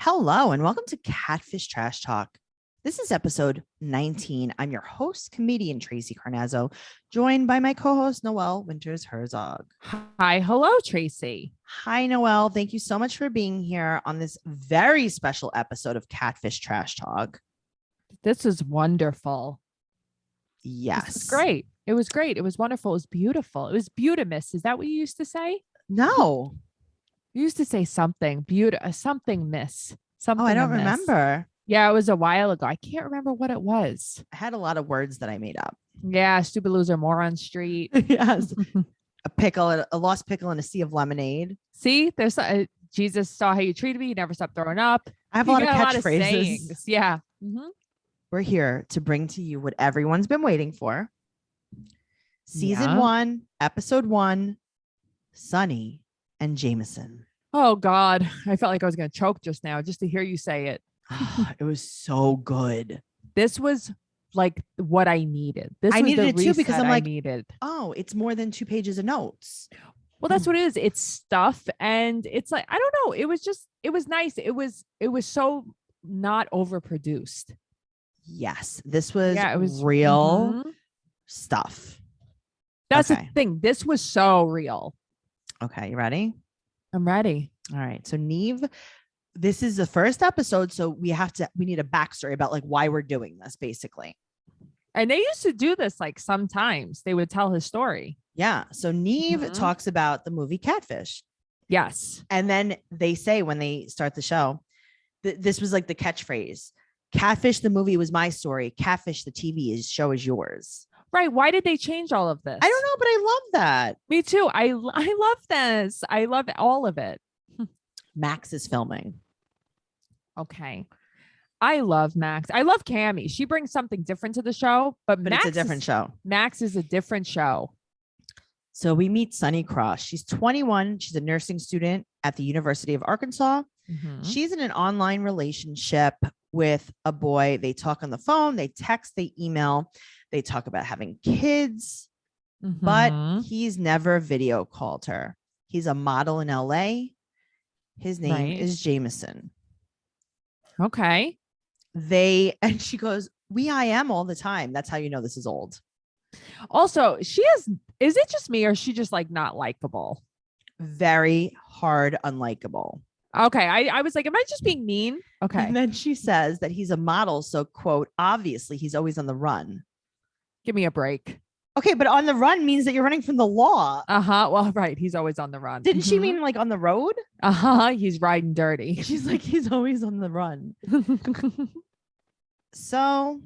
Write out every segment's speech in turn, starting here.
Hello and welcome to Catfish Trash Talk. This is episode 19. I'm your host, comedian Tracey Carnazzo, joined by my co-host Noelle Winters Herzog. Hi, hello, Tracey. Hi, Noelle. Thank you so much for being here on this very special episode of Catfish Trash Talk. This is wonderful. Yes. This is great. It was great. It was wonderful. It was beautiful. It was beautimous. Is that what you used to say? No. You used to say something something miss. Something. Oh, I don't amiss. remember. Yeah, it was a while ago. I can't remember what it was. I had a lot of words that I made up. Yeah, stupid loser, moron street. Yes. A lost pickle in a sea of lemonade. See, there's Jesus saw how you treated me. You never stopped throwing up. I have a lot of catchphrases. Yeah. We're here to bring to you what everyone's been waiting for. Season 1, episode 1, Sunny and Jamison. Oh God, I felt like I was going to choke just now just to hear you say it. It was so good. This was like what I needed. I needed it too because I'm like, needed. Oh, it's more than 2 pages of notes. Well, that's what it is. It's stuff, and it's like I don't know. It was nice. It was so not overproduced. Yes, this was it was real stuff. That's the thing. This was so real. Okay, you ready? I'm ready. All right. So Neve, this is the first episode, so we need a backstory about like why we're doing this, basically. And they used to do this like sometimes. They would tell his story. Yeah. So Neve talks about the movie Catfish. Yes. And then they say when they start the show, this was like the catchphrase. Catfish, the movie, was my story. Catfish, the TV show is yours. Right. Why did they change all of this? I don't know, but I love that. Me too. I love this. I love all of it. Max is filming. Okay. I love Max. I love Cammie. She brings something different to the show, but Max it's a different show. Max is a different show. So we meet Sunny Cross. She's 21. She's a nursing student at the University of Arkansas. She's in an online relationship with a boy. They talk on the phone, they text, they email, they talk about having kids, but he's never video called her. He's a model in LA. His name is Jamison. Okay. And she goes, we IM all the time. That's how you know this is old. Also, is it just me or is she just like not likable? Very hard, unlikable. Okay. I was like, am I just being mean? Okay. And then she says that he's a model. So, quote, obviously he's always on the run. Give me a break. Okay. But on the run means that you're running from the law. Well, right. He's always on the run. Didn't she mean like on the road? He's riding dirty. She's like, he's always on the run. So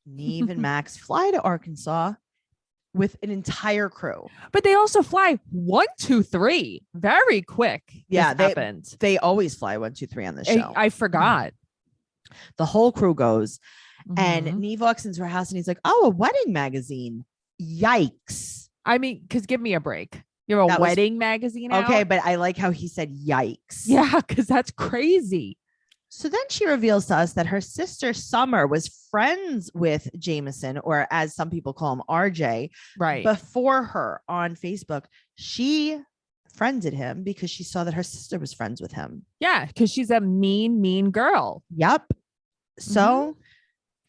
Neve and Max fly to Arkansas with an entire crew. But they also fly 1, 2, 3 very quick. Yeah, they always fly 1, 2, 3 on the show. I forgot. The whole crew goes, and Neve walks into her house and he's like, "Oh, a wedding magazine! Yikes!" I mean, because give me a break. You're a wedding magazine. Okay, but I like how he said "yikes." Yeah, because that's crazy. So then she reveals to us that her sister Summer was friends with Jamison, or as some people call him, RJ, right before her on Facebook. She friended him because she saw that her sister was friends with him. Yeah, because she's a mean girl. Yep. So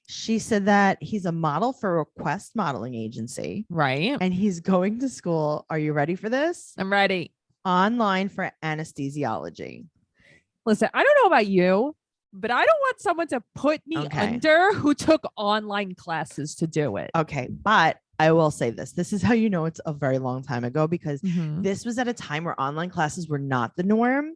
she said that he's a model for Request Modeling Agency. Right. And he's going to school. Are you ready for this? I'm ready. Online for anesthesiology. Listen, I don't know about you, but I don't want someone to put me under who took online classes to do it. Okay. But I will say this. This is how you know it's a very long time ago, because this was at a time where online classes were not the norm.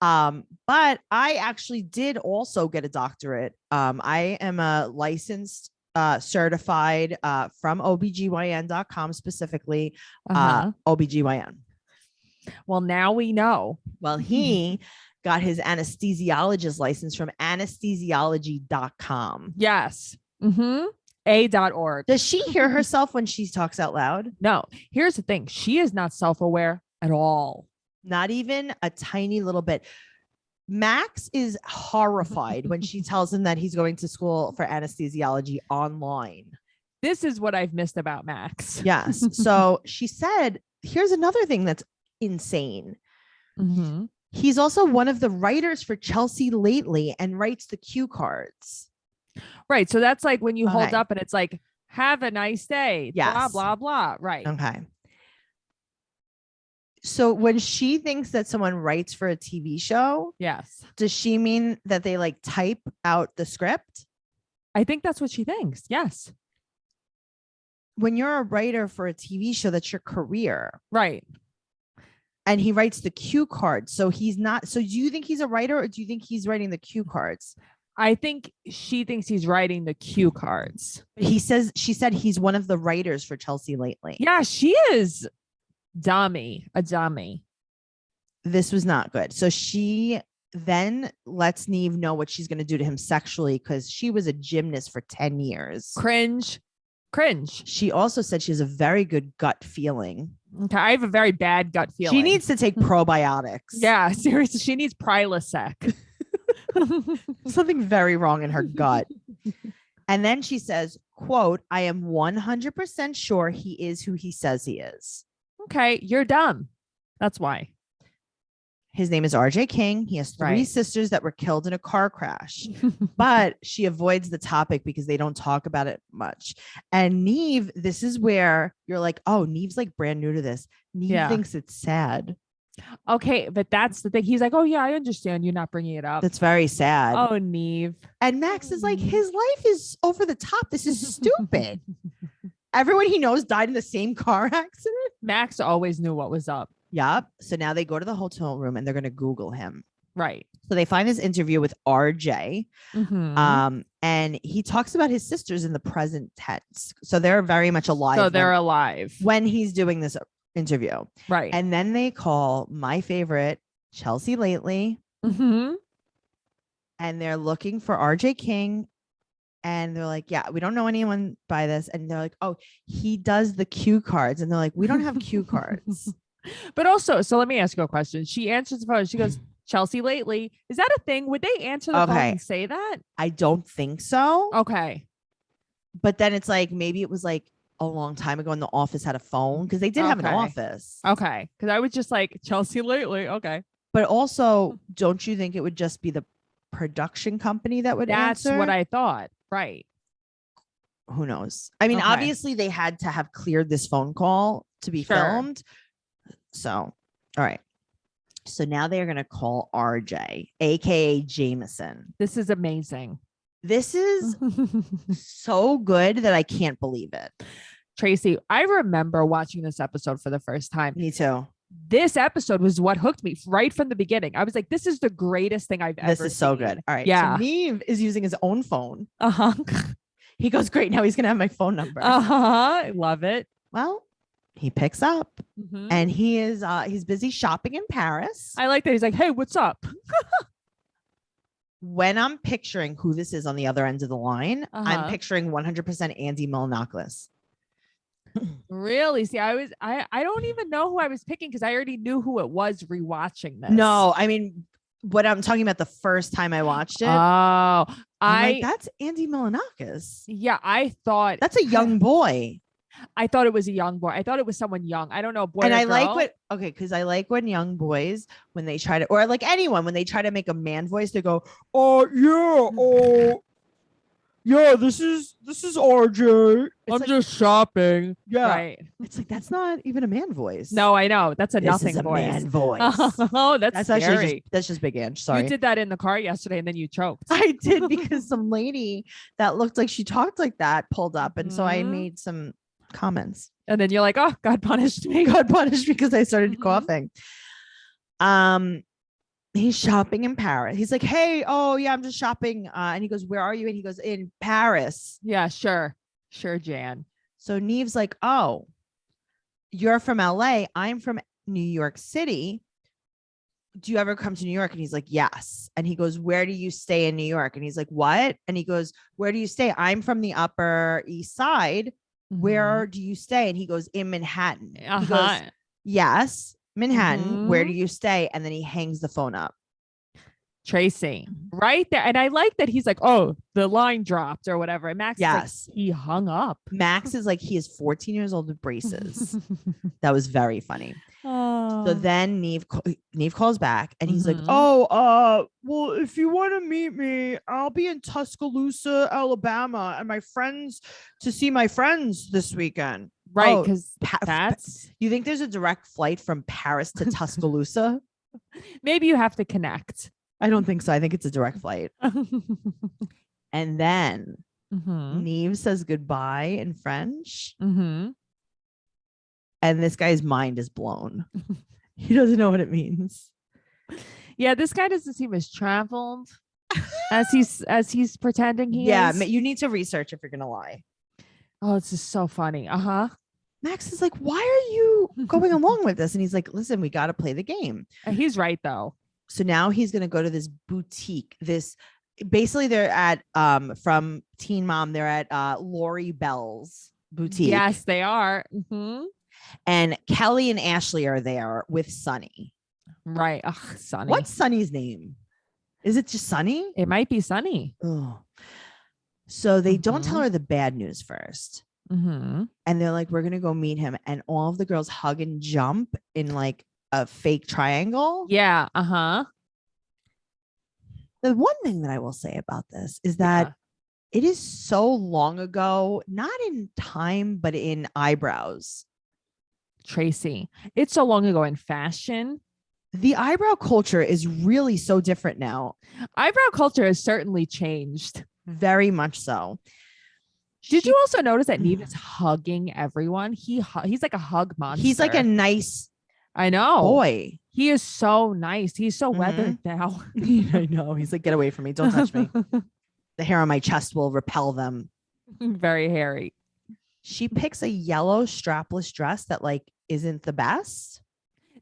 But I actually did also get a doctorate. I am a licensed, certified from OBGYN.com, specifically OBGYN. Well, now we know. Well, he got his anesthesiologist license from anesthesiology.com. Yes. A.org. Does she hear herself when she talks out loud? No. Here's the thing. She is not self-aware at all. Not even a tiny little bit. Max is horrified when she tells him that he's going to school for anesthesiology online. This is what I've missed about Max. Yes. So she said, here's another thing that's insane. He's also one of the writers for Chelsea Lately and writes the cue cards. Right. So that's like when you hold Okay. up and it's like, have a nice day. Blah, Yes. blah, blah. Right. Okay. So when she thinks that someone writes for a TV show, Yes. does she mean that they like type out the script? I think that's what she thinks. Yes. When you're a writer for a TV show, that's your career. Right. And he writes the cue cards. So he's not. So do you think he's a writer or do you think he's writing the cue cards? I think she thinks he's writing the cue cards. She said he's one of the writers for Chelsea Lately. Yeah, she is a dummy. This was not good. So she then lets Neve know what she's going to do to him sexually because she was a gymnast for 10 years. Cringe. She also said she has a very good gut feeling. Okay, I have a very bad gut feeling. She needs to take probiotics. Yeah, seriously, she needs Prilosec. Something very wrong in her gut. And then she says, quote, I am 100% sure he is who he says he is. Okay, you're dumb. That's why. His name is RJ King. He has three sisters that were killed in a car crash, but she avoids the topic because they don't talk about it much. And Neve, this is where you're like, oh, Neve's like brand new to this. Neve thinks it's sad. Okay, but that's the thing. He's like, oh yeah, I understand you're not bringing it up. That's very sad. Oh, Neve. And Max is like, his life is over the top. This is stupid. Everyone he knows died in the same car accident. Max always knew what was up. Yep. So now they go to the hotel room and they're going to Google him. Right. So they find this interview with RJ. Mm-hmm. And he talks about his sisters in the present tense. So they're very much alive. So they're alive when he's doing this interview. Right. And then they call my favorite, Chelsea Lately. Mm-hmm. And they're looking for RJ King. And they're like, yeah, we don't know anyone by this. And they're like, oh, he does the cue cards. And they're like, we don't have cue cards. But also, so let me ask you a question. She answers the phone. She goes, Chelsea Lately. Is that a thing? Would they answer the phone and say that? I don't think so. Okay. But then it's like, maybe it was like a long time ago and the office had a phone because they did have an office. Okay. Because I was just like, Chelsea Lately. Okay. But also, don't you think it would just be the production company that would answer? That's what I thought. Right. Who knows? I mean, obviously they had to have cleared this phone call to be filmed. So, all right. So now they're going to call RJ, aka Jamison. This is amazing. This is so good that I can't believe it. Tracey, I remember watching this episode for the first time. Me too. This episode was what hooked me right from the beginning. I was like, this is the greatest thing I've ever seen. This is so good. All right. Yeah. So Neve is using his own phone. Uh-huh. He goes, great. Now he's going to have my phone number. Uh-huh. I love it. Well, he picks up and he's busy shopping in Paris. I like that. He's like, hey, what's up? When I'm picturing who this is on the other end of the line, I'm picturing 100% Andy Milonakis. Really? See, I don't even know who I was picking because I already knew who it was rewatching this. No, I mean, what I'm talking about the first time I watched it. Oh, like, that's Andy Milonakis. Yeah, I thought that's a young boy. I thought it was a young boy. I thought it was someone young. I don't know. Boy and or I girl. like because I like when young boys, when they try to, or like anyone, when they try to make a man voice, they go, yeah, this is RJ. I'm like, just shopping. Yeah. Right. It's like, that's not even a man voice. No, I know. That's a nothing voice. Man voice. Oh, that's scary. That's just Big Ange. Sorry. You did that in the car yesterday and then you choked. I did because some lady that looked like she talked like that pulled up. And so I made some comments. And then you're like, oh, God punished me. God punished me because I started coughing. He's shopping in Paris. He's like, hey, oh yeah, I'm just shopping. And he goes, where are you? And he goes, in Paris. Yeah, sure. Sure, Jan. So Neve's like, oh, you're from LA. I'm from New York City. Do you ever come to New York? And he's like, yes. And he goes, where do you stay in New York? And he's like, what? And he goes, where do you stay? I'm from the Upper East Side. Where do you stay? And he goes, in Manhattan. He goes, yes, Manhattan. Where do you stay? And then he hangs the phone up. Tracey, right there. And I like that he's like, oh, the line dropped or whatever. And Max, is like, he hung up. Max is like, he is 14 years old with braces. That was very funny. So then Neve calls back and he's like, well, if you want to meet me, I'll be in Tuscaloosa, Alabama, and to see my friends this weekend. Right, because you think there's a direct flight from Paris to Tuscaloosa? Maybe you have to connect. I don't think so. I think it's a direct flight. And then Neve says goodbye in French. And this guy's mind is blown. He doesn't know what it means. Yeah, this guy doesn't seem as traveled as he's pretending he is. Yeah, you need to research if you're gonna lie. Oh, it's just so funny. Max is like, why are you going along with this? And he's like, listen, we got to play the game. He's right, though. So now he's going to go to this boutique. Basically they're at, from Teen Mom, they're at Lori Bell's boutique. Yes, they are. And Kelly and Ashley are there with Sunny. Right. Sunny. What's Sunny's name? Is it just Sunny? It might be Sunny. Oh. So they don't tell her the bad news first. And they're like, we're going to go meet him. And all of the girls hug and jump in like a fake triangle. Yeah. The one thing that I will say about this is that it is so long ago, not in time, but in eyebrows. Tracey, it's so long ago in fashion. The eyebrow culture is really so different now. Eyebrow culture has certainly changed. Very much so. Did you also notice that Neve is hugging everyone? He's like a hug monster. He's like a nice boy. He is so nice. He's so weathered now. I know. He's like, get away from me. Don't touch me. The hair on my chest will repel them. Very hairy. She picks a yellow strapless dress that like isn't the best.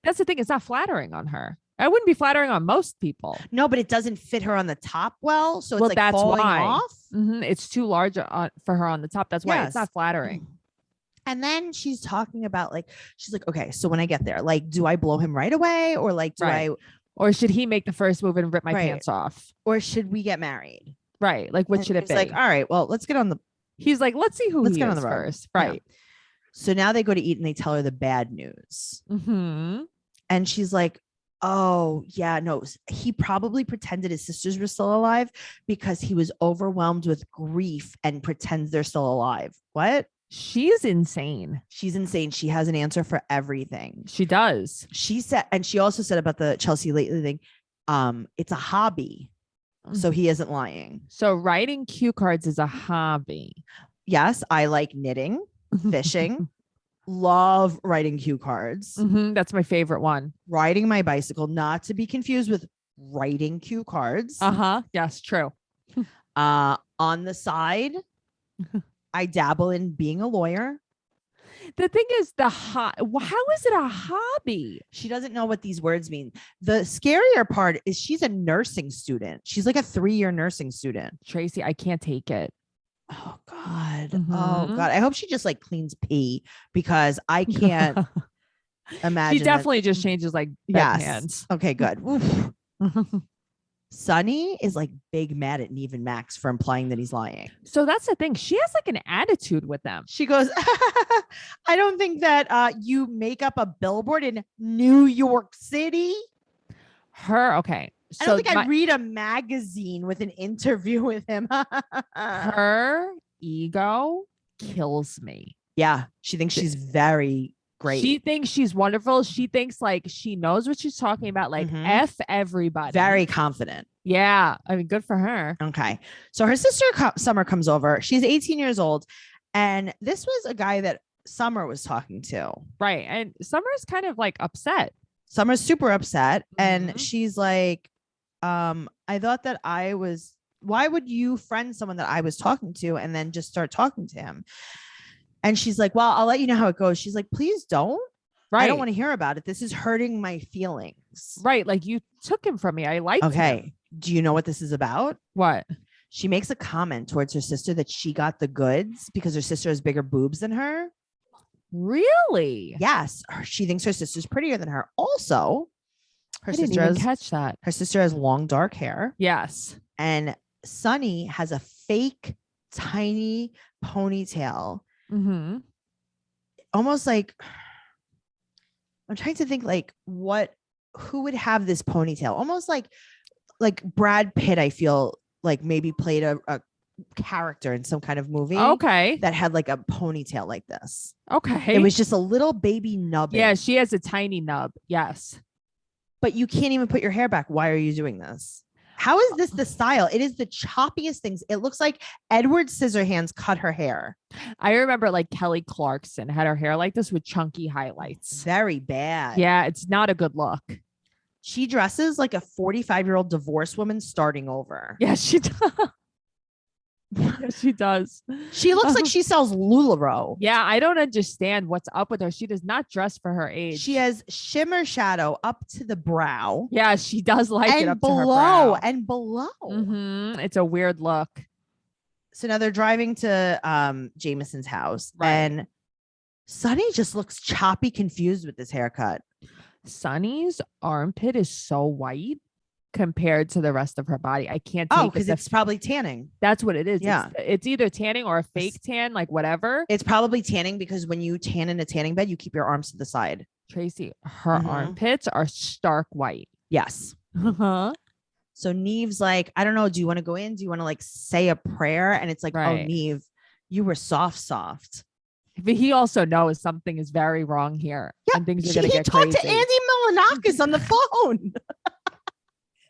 That's the thing. It's not flattering on her. I wouldn't be flattering on most people. No, but it doesn't fit her on the top well. So it's like that's falling why. off. It's too large for her on the top. That's why it's not flattering. And then she's talking about like, she's like, okay, so when I get there, like, do I blow him right away? Or like, or should he make the first move and rip my pants off? Or should we get married? Right. Like, what should it be? Like, all right, well, let's get on the. He's like, let's see who he is first. Right. Yeah. So now they go to eat and they tell her the bad news. And she's like, oh, yeah, no, he probably pretended his sisters were still alive because he was overwhelmed with grief and pretends they're still alive. What? She's insane. She's insane. She has an answer for everything. She does. She said, and she also said about the Chelsea Lately thing, it's a hobby. So he isn't lying. So writing cue cards is a hobby. Yes, I like knitting, fishing. Love writing cue cards. That's my favorite one. Riding my bicycle, not to be confused with writing cue cards. Yes, true. On the side, I dabble in being a lawyer. The thing is, how is it a hobby? She doesn't know what these words mean. The scarier part is she's a nursing student. She's like a 3-year nursing student. Tracey, I can't take it. Oh God. Oh God. I hope she just like cleans pee because I can't imagine. She definitely just changes like hands. Okay, good. Sunny is like big mad at Neve and Max for implying that he's lying. So that's the thing. She has like an attitude with them. She goes, I don't think that you make up a billboard in New York City. Okay. I don't think I'd read a magazine with an interview with him. Her ego kills me. Yeah. She thinks she's very great. She thinks she's wonderful. She thinks like she knows what she's talking about. Like F everybody. Very confident. Yeah. I mean, good for her. Okay. So her sister Summer comes over. She's 18 years old. And this was a guy that Summer was talking to. Right. And Summer's kind of like upset. Summer's super upset. And she's like, I thought that why would you friend someone that I was talking to and then just start talking to him? And she's like, well, I'll let you know how it goes. She's like, please don't. Right. I don't want to hear about it. This is hurting my feelings. Right. Like you took him from me. I liked him. Do you know what this is about? What? She makes a comment towards her sister that she got the goods because her sister has bigger boobs than her. Really? Yes. She thinks her sister's prettier than her. Also, I didn't even catch that. Her sister has long, dark hair. Yes. And Sunny has a fake, tiny ponytail. Almost like I'm trying to think who would have this ponytail? Almost like Brad Pitt, I feel like maybe played a character in some kind of movie Okay. that had like a ponytail like this. Okay. It was just a little baby nub. Yeah, she has a tiny nub. Yes. But you can't even put your hair back. Why are you doing this? How is this the style? It is the choppiest things. It looks like Edward Scissorhands cut her hair. I remember like Kelly Clarkson had her hair like this with chunky highlights. Very bad. Yeah, it's not a good look. She dresses like a 45-year-old divorced woman starting over. Yeah, she does. Yes, she does. She looks like she sells LuLaRoe. Yeah, I don't understand what's up with her. She does not dress for her age. She has shimmer shadow up to the brow. Yeah, she does like it up below, to her brow. and below. It's a weird look. So now they're driving to Jamison's house, and Sunny just looks choppy, confused with this haircut. Sunny's armpit is so white compared to the rest of her body. I can't take because it's probably tanning. That's what it is. Yeah. It's either tanning or a fake tan, like whatever. It's probably tanning because when you tan in a tanning bed, you keep your arms to the side. Tracey, her armpits are stark white. Yes. So Neve's like, I don't know. Do you want to go in? Do you want to like say a prayer? And it's like, oh, Neve, you were soft. But he also knows something is very wrong here. Yeah, and things are going to get crazy. He crazy. talked to Andy Milonakis on the phone.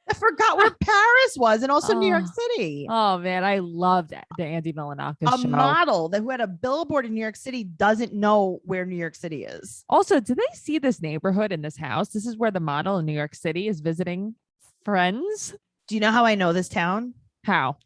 I forgot where Paris was, and also New York City. Oh man, I loved the Andy Milonakis show. A model who had a billboard in New York City doesn't know where New York City is. Also, did they see this neighborhood in this house? This is where the model in New York City is visiting friends. Do you know how I know this town? How?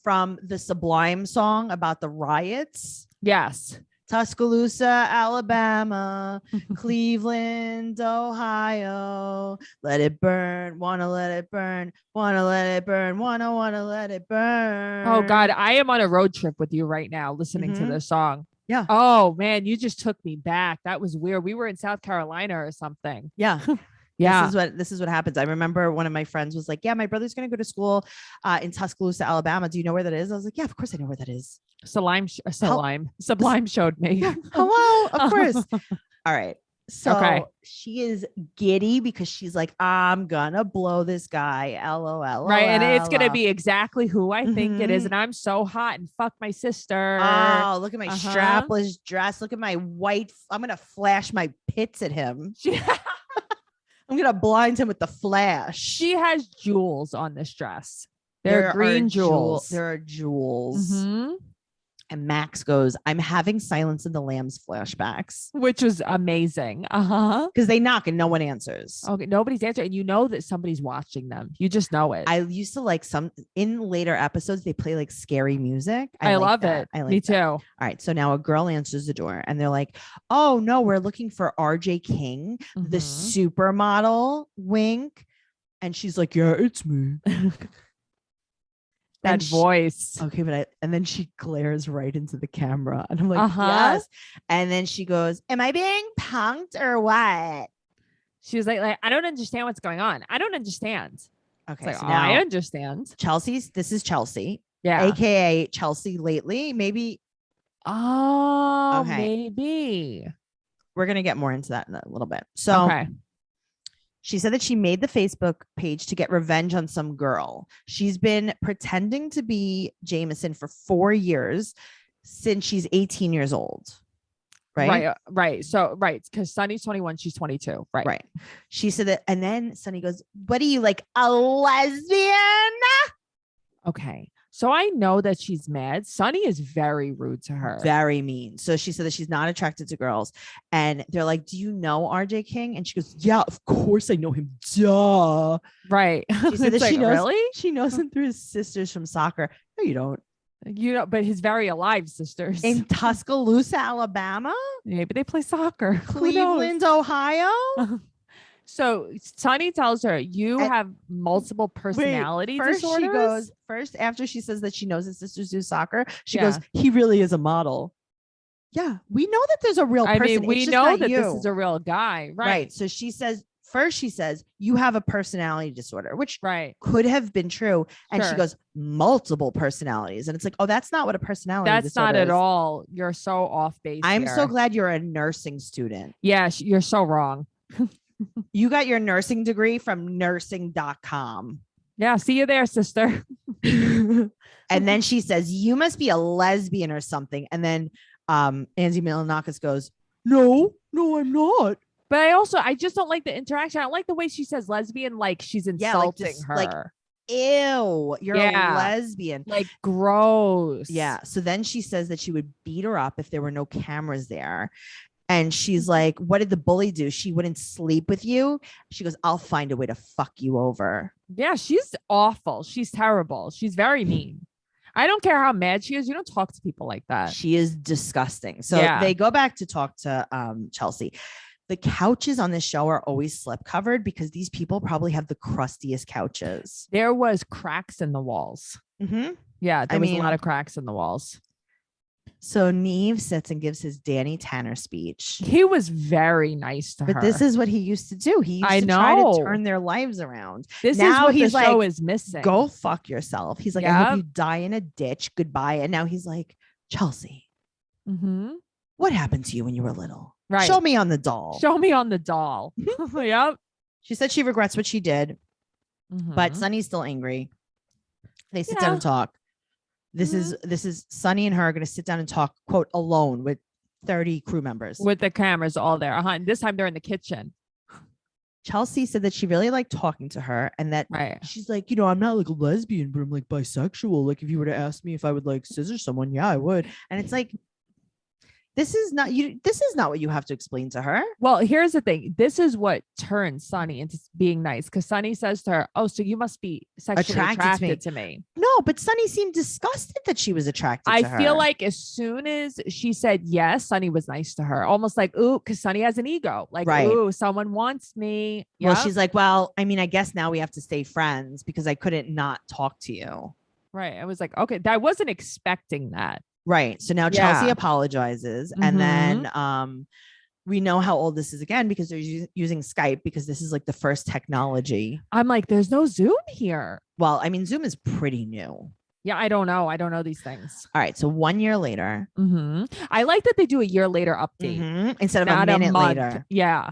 From the Sublime song about the riots. Yes. Tuscaloosa, Alabama, Cleveland, Ohio. Let it burn, wanna let it burn, wanna let it burn, wanna let it burn. Oh God, I am on a road trip with you right now listening to this song. Yeah. Oh man, you just took me back. That was weird. We were in South Carolina or something. Yeah. Yeah. This is what happens. I remember one of my friends was like, yeah, my brother's going to go to school in Tuscaloosa, Alabama. Do you know where that is? I was like, yeah, of course I know where that is. Sublime showed me. Hello, of course. All right. So she is giddy because she's like, I'm gonna blow this guy. LOL. Right. And it's gonna be exactly who I think it is. And I'm so hot and fuck my sister. Oh, look at my strapless dress. Look at my white. I'm gonna flash my pits at him. I'm gonna blind him with the flash. She has jewels on this dress. They're green jewels. There are jewels. And Max goes, I'm having Silence of the Lambs flashbacks. Which was amazing. Because they knock and no one answers. Okay, nobody's answering. And you know that somebody's watching them. You just know it. I used to like in later episodes, they play like scary music. I love it. Me too. All right. So now a girl answers the door and they're like, oh no, we're looking for RJ King, the supermodel. Wink. And she's like, yeah, it's me. That voice. Okay, and then she glares right into the camera. And I'm like, yes. And then she goes, am I being punked or what? She was like, I don't understand what's going on. I don't understand. Okay. Like, so now I understand. This is Chelsea. Yeah. AKA Chelsea lately. Maybe. Oh, okay. Maybe. We're going to get more into that in a little bit. So she said that she made the Facebook page to get revenge on some girl. She's been pretending to be Jamison for 4 years since she's 18 years old. Right. So, because Sunny's 21, she's 22. Right. She said that. And then Sunny goes, what are you, like a lesbian? Okay. So I know that she's mad. Sunny is very rude to her. Very mean. So she said that she's not attracted to girls. And they're like, do you know RJ King? And she goes, yeah, of course I know him. Duh. Right. She said that she knows him through his sisters from soccer. No, you don't. You know, but his very alive sisters. In Tuscaloosa, Alabama? Maybe they play soccer. Cleveland, Ohio? So Sunny tells her, you have multiple personality disorders. First, after she says that she knows his sisters do soccer, she goes, he really is a model. Yeah, we know that there's a real person. I mean, we know that this is a real guy. Right. So she says, you have a personality disorder, which could have been true. And she goes, multiple personalities. And it's like, oh, that's not what a personality disorder is. That's not at all. You're so off base. I'm so glad you're a nursing student. Yeah, you're so wrong. You got your nursing degree from nursing.com. Yeah. See you there, sister. And then she says, you must be a lesbian or something. And then Angie Milonakis goes, no, I'm not. But I just don't like the interaction. I don't like the way she says lesbian, like she's insulting her. Like, ew, you're a lesbian. Like, gross. Yeah. So then she says that she would beat her up if there were no cameras there. And she's like, what did the bully do? She wouldn't sleep with you. She goes, I'll find a way to fuck you over. Yeah, she's awful. She's terrible. She's very mean. I don't care how mad she is. You don't talk to people like that. She is disgusting. So they go back to talk to Chelsea. The couches on this show are always slip covered because these people probably have the crustiest couches. There was cracks in the walls. Mm-hmm. Yeah, there was a lot of cracks in the walls. So Neve sits and gives his Danny Tanner speech. He was very nice to her. But this is what he used to do. He used to try to turn their lives around. This is what the show is missing. Go fuck yourself. He's like, I hope you die in a ditch. Goodbye. And now he's like, Chelsea, what happened to you when you were little? Right. Show me on the doll. Show me on the doll. Yep. She said she regrets what she did, but Sunny's still angry. They sit down and talk. This is Sunny and her are going to sit down and talk, quote, alone with 30 crew members. With the cameras all there. And this time they're in the kitchen. Chelsea said that she really liked talking to her and that she's like, I'm not like a lesbian, but I'm like bisexual. Like if you were to ask me if I would like scissor someone, yeah, I would. And it's like, this is not what you have to explain to her. Well, here's the thing. This is what turns Sunny into being nice. Because Sunny says to her, oh, so you must be sexually attracted to me. No, but Sunny seemed disgusted that she was attracted to her. I feel like as soon as she said yes, Sunny was nice to her. Almost like, ooh, because Sunny has an ego. Like, ooh, someone wants me. Well, she's like, well, I mean, I guess now we have to stay friends because I couldn't not talk to you. Right. I was like, okay, I wasn't expecting that. Right. So now Chelsea apologizes. And then we know how old this is again because they're using Skype because this is like the first technology. I'm like, there's no Zoom here. Well, I mean, Zoom is pretty new. Yeah, I don't know. I don't know these things. All right. So 1 year later. I like that they do a year later update instead of a minute later. Yeah.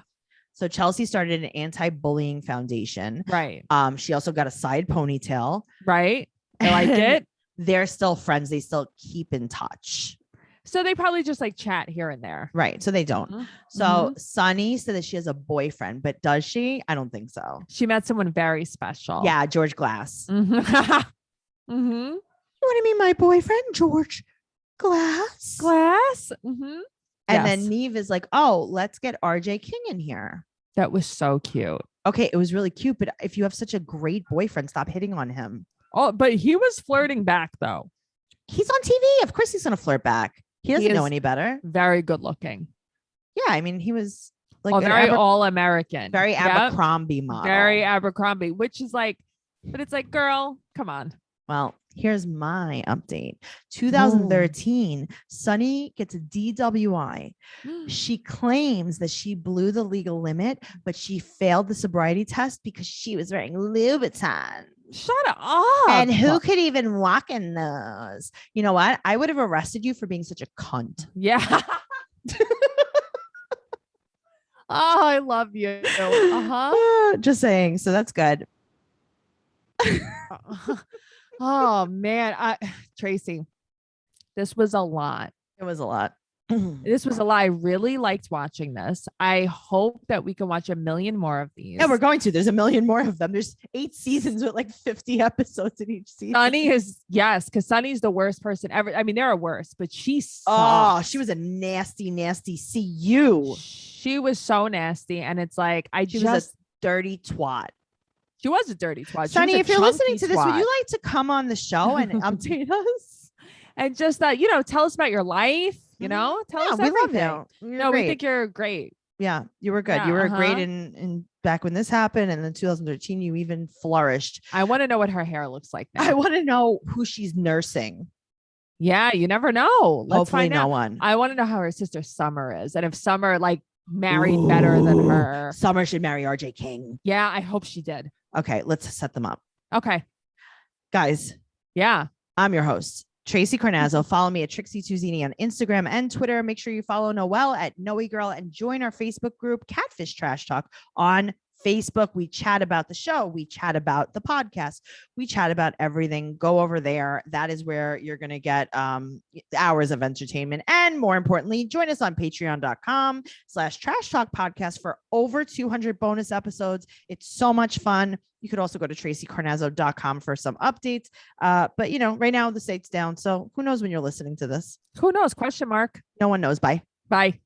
So Chelsea started an anti-bullying foundation. Right. She also got a side ponytail. Right. I like it. They're still friends. They still keep in touch. So they probably just like chat here and there. Right. So they don't. So Sunny said that she has a boyfriend, but does she? I don't think so. She met someone very special. Yeah. George Glass. You want to meet my boyfriend, George Glass? And then Neve is like, oh, let's get RJ King in here. That was so cute. Okay. It was really cute. But if you have such a great boyfriend, stop hitting on him. Oh, but he was flirting back though. He's on TV. Of course he's going to flirt back. He doesn't know any better. Very good looking. Yeah. I mean, he was like very all-American. Very Abercrombie model. Very Abercrombie, which is like, but it's like, girl, come on. Well, here's my update. 2013, Sunny gets a DWI. She claims that she blew the legal limit, but she failed the sobriety test because she was wearing Louboutins. Shut up. And who could even walk in those? You know what? I would have arrested you for being such a cunt. Yeah. Oh, I love you. Just saying. So that's good. Oh man, Tracey, this was a lot. It was a lot. This was a lot. I really liked watching this. I hope that we can watch a million more of these. Yeah, we're going to. There's a million more of them. There's 8 seasons with like 50 episodes in each season. Sunny is, yes, because Sunny's the worst person ever. I mean, there are worse, but she sucks. Oh, she was a nasty, nasty CU. She was so nasty. And it's like, she was a dirty twat. She was a dirty twat. Sunny, if you're listening to this, would you like to come on the show and update us? And just tell us about your life. Tell us everything. We love you. No, we think you're great. Yeah, you were good. Yeah, you were great in back when this happened, and then 2013, you even flourished. I want to know what her hair looks like now. I want to know who she's nursing. Yeah, you never know. Let's Hopefully find out. No one. I want to know how her sister Summer is, and if Summer married better than her. Summer should marry RJ King. Yeah, I hope she did. Okay, let's set them up. Okay, guys. Yeah. I'm your host, Tracey Carnazzo. Follow me at Trixie Tuzini on Instagram and Twitter. Make sure you follow Noelle at Noe Girl and join our Facebook group, Catfish Trash Talk, on Facebook. We chat about the show. We chat about the podcast. We chat about everything. Go over there. That is where you're going to get hours of entertainment. And more importantly, join us on patreon.com/trash talk podcast for over 200 bonus episodes. It's so much fun. You could also go to traceycarnazzo.com for some updates. But right now the state's down. So who knows when you're listening to this? Who knows? Question mark. No one knows. Bye. Bye.